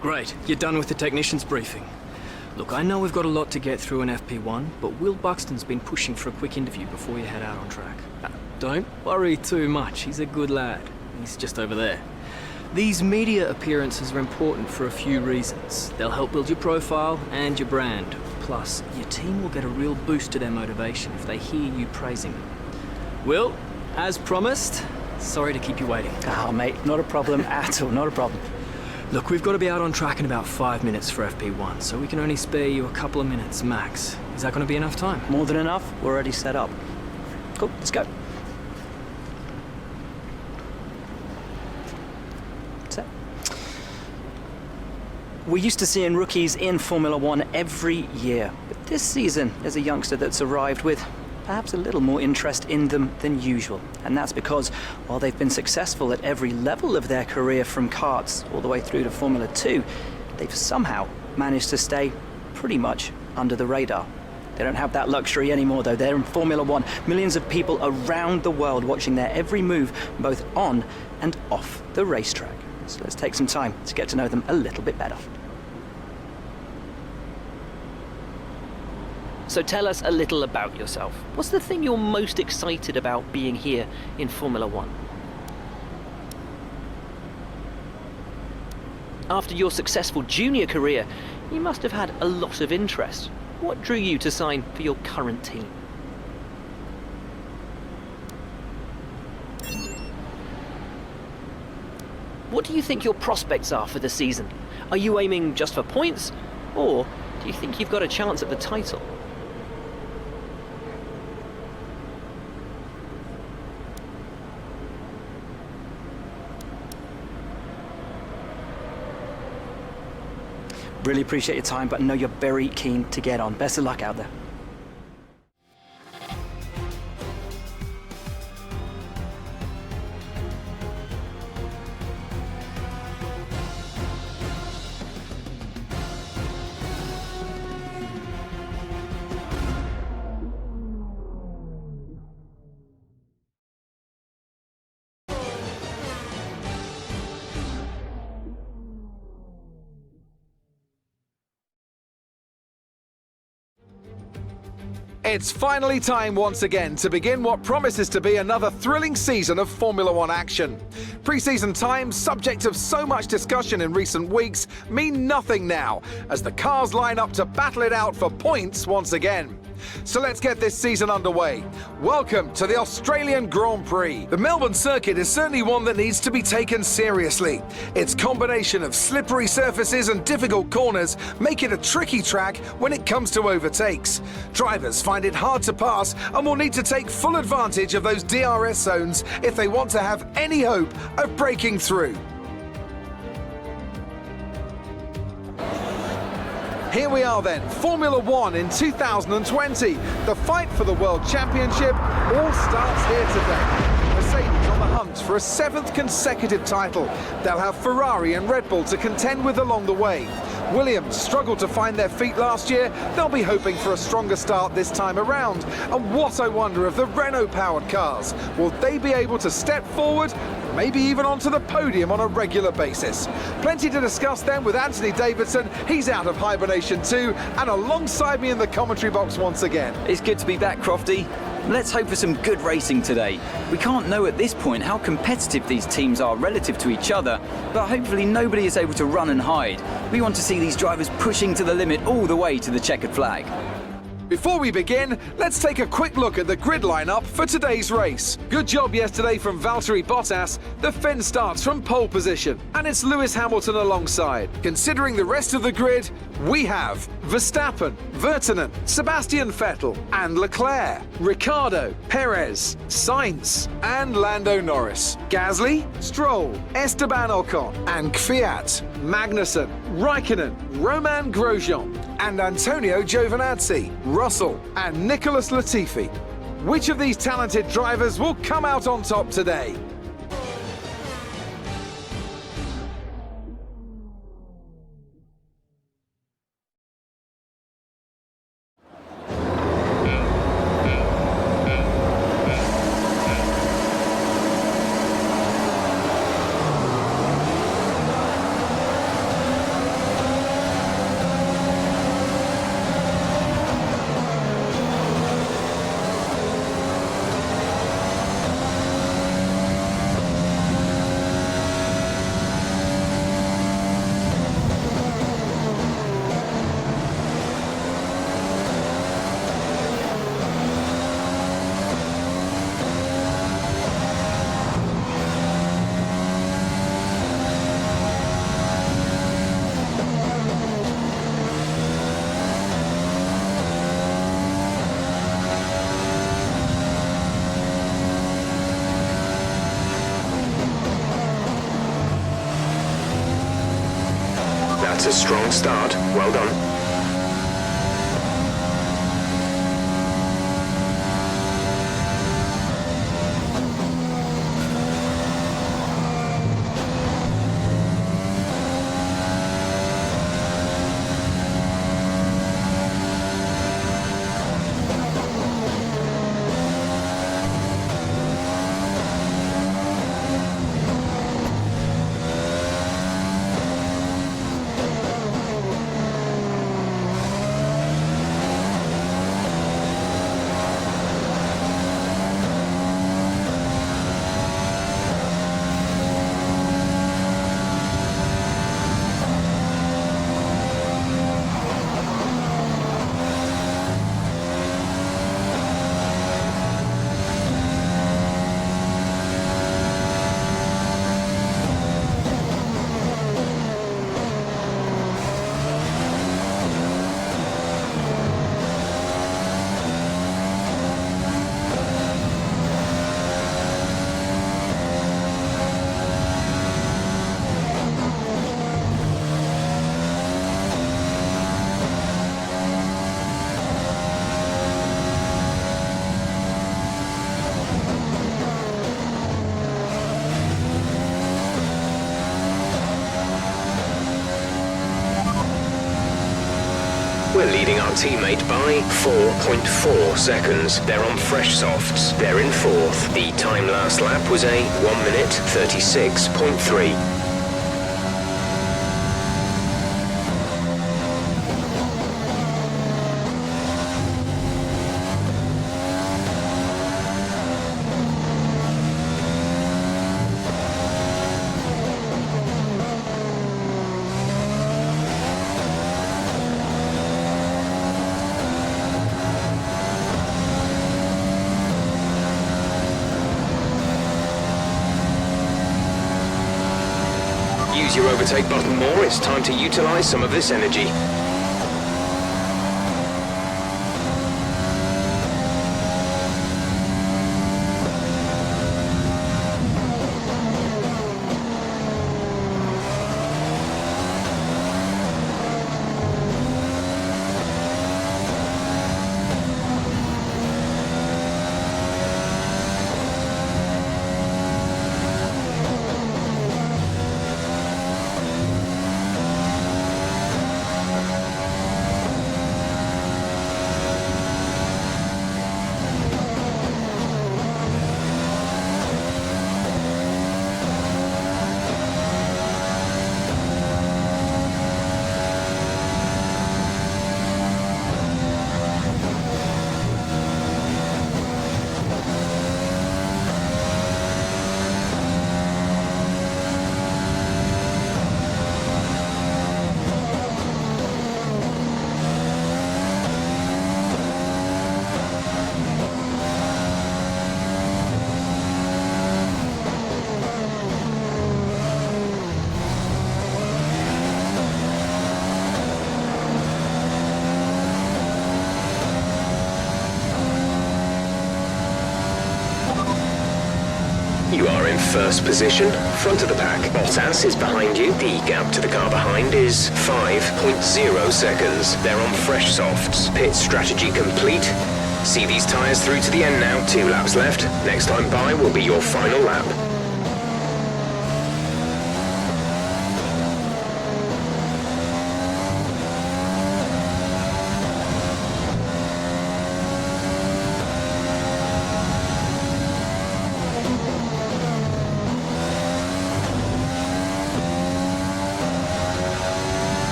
Great, you're done with the technician's briefing. Look, I know we've got a lot to get through in FP1, but Will Buxton's been pushing for a quick interview before you head out on track. Don't worry too much, he's a good lad. He's just over there. These media appearances are important for a few reasons. They'll help build your profile and your brand. Plus, your team will get a real boost to their motivation if they hear you praising them. Will, as promised, sorry to keep you waiting. Oh, mate, not a problem at all, not a problem. Look, we've got to be out on track in about 5 minutes for FP1, so we can only spare you a couple of minutes max. Is that going to be enough time? More than enough. We're already set up. Cool, let's go. Set. We're used to seeing rookies in Formula One every year, but this season there's a youngster that's arrived with perhaps a little more interest in them than usual. And that's because while they've been successful at every level of their career from karts all the way through to Formula 2, they've somehow managed to stay pretty much under the radar. They don't have that luxury anymore though. They're in Formula 1. Millions of people around the world watching their every move, both on and off the racetrack. So let's take some time to get to know them a little bit better. So tell us a little about yourself. What's the thing you're most excited about being here in Formula One? After your successful junior career, you must have had a lot of interest. What drew you to sign for your current team? What do you think your prospects are for the season? Are you aiming just for points, or do you think you've got a chance at the title? Really appreciate your time, but I know you're very keen to get on. Best of luck out there. It's finally time once again to begin what promises to be another thrilling season of Formula One action. Pre-season times, subject of so much discussion in recent weeks, mean nothing now, as the cars line up to battle it out for points once again. So let's get this season underway. Welcome to the Australian Grand Prix. The Melbourne circuit is certainly one that needs to be taken seriously. Its combination of slippery surfaces and difficult corners make it a tricky track when it comes to overtakes. Drivers find it hard to pass and will need to take full advantage of those DRS zones if they want to have any hope of breaking through. Here we are then, Formula One in 2020. The fight for the World Championship all starts here today. Mercedes on the hunt for a 7th consecutive title. They'll have Ferrari and Red Bull to contend with along the way. Williams struggled to find their feet last year. They'll be hoping for a stronger start this time around. And what I wonder of the Renault-powered cars. Will they be able to step forward, maybe even onto the podium on a regular basis? Plenty to discuss then with Anthony Davidson. He's out of hibernation too, and alongside me in the commentary box once again. It's good to be back, Crofty. Let's hope for some good racing today. We can't know at this point how competitive these teams are relative to each other, but hopefully nobody is able to run and hide. We want to see these drivers pushing to the limit all the way to the checkered flag. Before we begin, let's take a quick look at the grid lineup for today's race. Good job yesterday from Valtteri Bottas. The Finn starts from pole position, and it's Lewis Hamilton alongside. Considering the rest of the grid, we have Verstappen, Virtanen, Sebastian Vettel and Leclerc, Ricciardo, Perez, Sainz and Lando Norris, Gasly, Stroll, Esteban Ocon and Kvyat, Magnussen, Raikkonen, Romain Grosjean and Antonio Giovinazzi, Russell and Nicholas Latifi. Which of these talented drivers will come out on top today? That's a strong start. Well done. We're leading our teammate by 4.4 seconds. They're on fresh softs. They're in fourth. The time last lap was a 1 minute 36.3. Use your overtake button more, it's time to utilize some of this energy. You are in first position, front of the pack. Bottas is behind you. The gap to the car behind is 5.0 seconds. They're on fresh softs. Pit strategy complete. See these tyres through to the end now. 2 laps left. Next time by will be your final lap.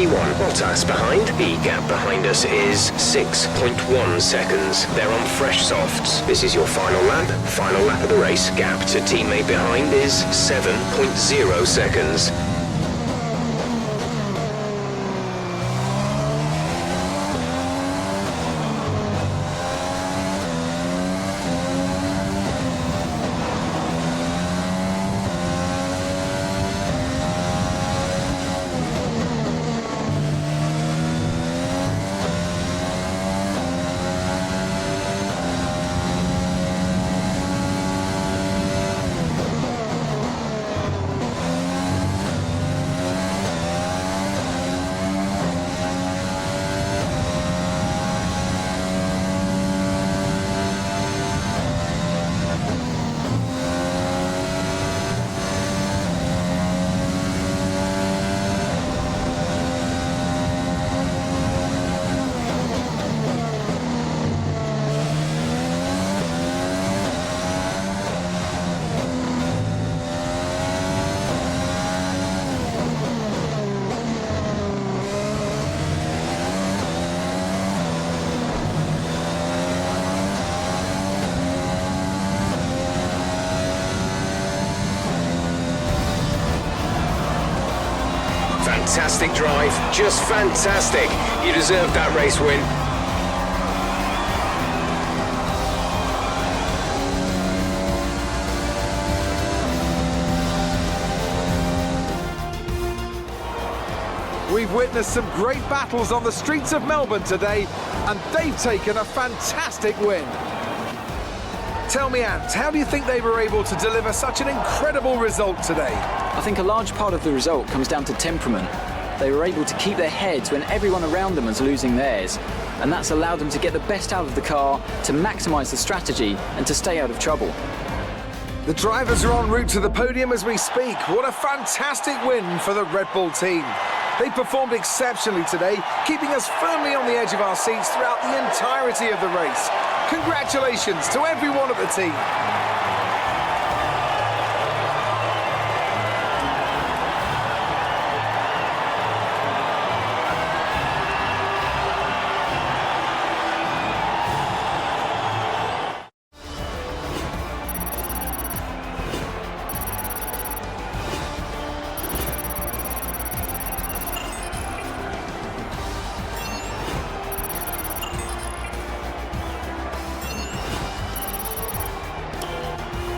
FP1. Bottas behind. The gap behind us is 6.1 seconds. They're on fresh softs. This is your final lap. Final lap of the race. Gap to teammate behind is 7.0 seconds. Fantastic drive, just fantastic. You deserve that race win. We've witnessed some great battles on the streets of Melbourne today, and they've taken a fantastic win. Tell me, Ant, how do you think they were able to deliver such an incredible result today? I think a large part of the result comes down to temperament. They were able to keep their heads when everyone around them was losing theirs, and that's allowed them to get the best out of the car, to maximise the strategy, and to stay out of trouble. The drivers are en route to the podium as we speak. What a fantastic win for the Red Bull team. They performed exceptionally today, keeping us firmly on the edge of our seats throughout the entirety of the race. Congratulations to everyone at the team.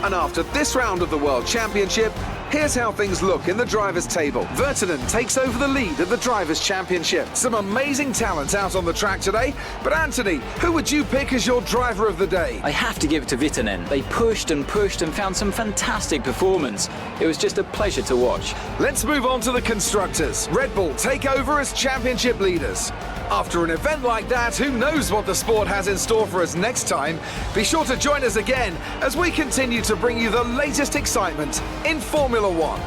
And after this round of the World Championship, here's how things look in the Drivers' Table. Virtanen takes over the lead at the Drivers' Championship. Some amazing talent out on the track today, but Anthony, who would you pick as your driver of the day? I have to give it to Virtanen. They pushed and pushed and found some fantastic performance. It was just a pleasure to watch. Let's move on to the Constructors. Red Bull take over as championship leaders. After an event like that, who knows what the sport has in store for us next time? Be sure to join us again as we continue to bring you the latest excitement in Formula One.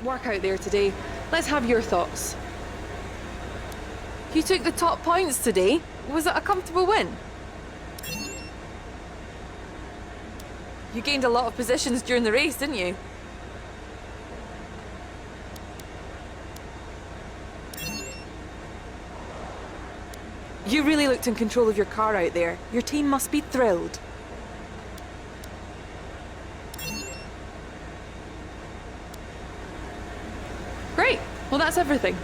work out there today. Let's have your thoughts. You took the top points today. Was it a comfortable win? You gained a lot of positions during the race, didn't you? You really looked in control of your car out there. Your team must be thrilled. Great. Well, that's everything.